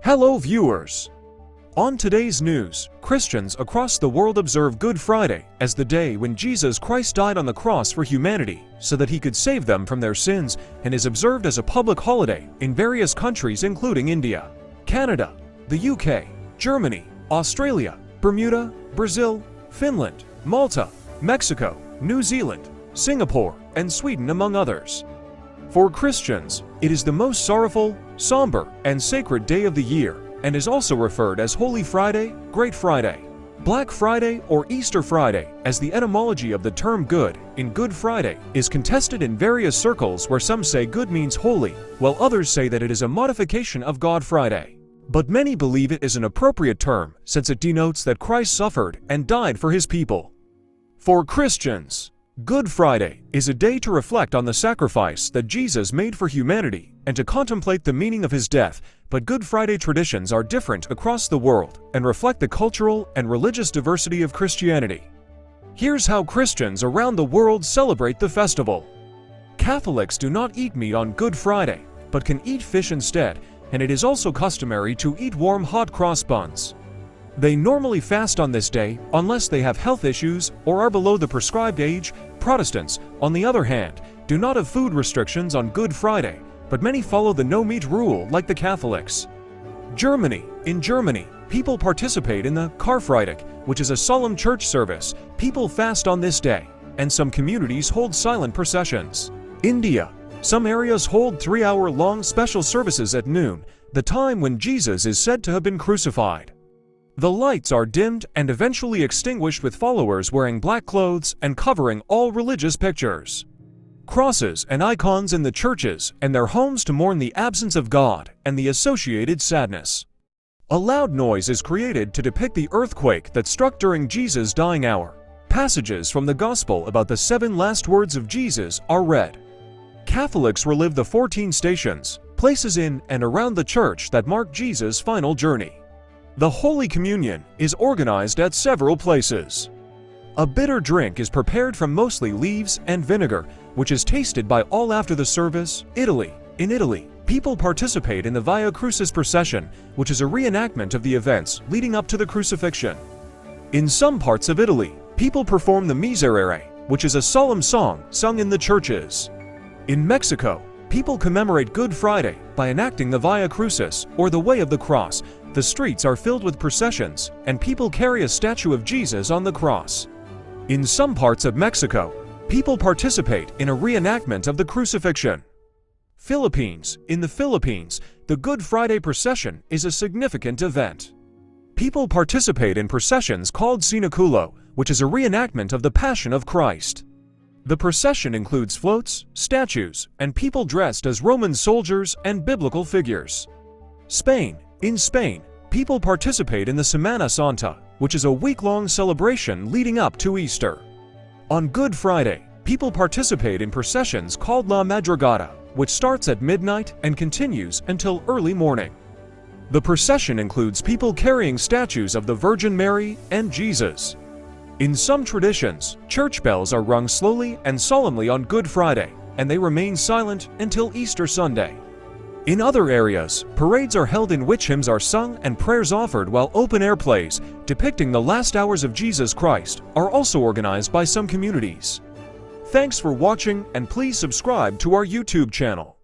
Hello viewers! On today's news, Christians across the world observe Good Friday as the day when Jesus Christ died on the cross for humanity so that he could save them from their sins, and is observed as a public holiday in various countries including India, Canada, the UK, Germany, Australia, Bermuda, Brazil, Finland, Malta, Mexico, New Zealand, Singapore, and Sweden among others. For Christians, it is the most sorrowful, somber, and sacred day of the year, and is also referred as Holy Friday, Great Friday, Black Friday, or Easter Friday, as the etymology of the term good in Good Friday is contested in various circles, where some say good means holy, while others say that it is a modification of God Friday. But many believe it is an appropriate term, since it denotes that Christ suffered and died for his people. For Christians, Good Friday is a day to reflect on the sacrifice that Jesus made for humanity and to contemplate the meaning of his death, but Good Friday traditions are different across the world and reflect the cultural and religious diversity of Christianity. Here's how Christians around the world celebrate the festival. Catholics do not eat meat on Good Friday, but can eat fish instead, and it is also customary to eat warm hot cross buns. They normally fast on this day unless they have health issues or are below the prescribed age. Protestants, on the other hand, do not have food restrictions on Good Friday, but many follow the no-meat rule like the Catholics. In Germany, people participate in the Karfreitag, which is a solemn church service. People fast on this day, and some communities hold silent processions. India, some areas hold 3-hour-long special services at noon, the time when Jesus is said to have been crucified. The lights are dimmed and eventually extinguished, with followers wearing black clothes and covering all religious pictures, crosses, and icons in the churches and their homes to mourn the absence of God and the associated sadness. A loud noise is created to depict the earthquake that struck during Jesus' dying hour. Passages from the Gospel about the 7 last words of Jesus are read. Catholics relive the 14 stations, places in and around the church that mark Jesus' final journey. The Holy Communion is organized at several places. A bitter drink is prepared from mostly leaves and vinegar, which is tasted by all after the service. In Italy, people participate in the Via Crucis procession, which is a reenactment of the events leading up to the crucifixion. In some parts of Italy, people perform the Miserere, which is a solemn song sung in the churches. In Mexico, people commemorate Good Friday by enacting the Via Crucis, or the Way of the Cross. The streets are filled with processions, and people carry a statue of Jesus on the cross. In some parts of Mexico, people participate in a reenactment of the crucifixion. In the Philippines, the Good Friday procession is a significant event. People participate in processions called Sinaculo, which is a reenactment of the Passion of Christ. The procession includes floats, statues, and people dressed as Roman soldiers and biblical figures. In Spain, people participate in the Semana Santa, which is a week-long celebration leading up to Easter. On Good Friday, people participate in processions called La Madrugada, which starts at midnight and continues until early morning. The procession includes people carrying statues of the Virgin Mary and Jesus. In some traditions, church bells are rung slowly and solemnly on Good Friday, and they remain silent until Easter Sunday. In other areas, parades are held in which hymns are sung and prayers offered, while open-air plays depicting the last hours of Jesus Christ are also organized by some communities. Thanks for watching, and please subscribe to our YouTube channel.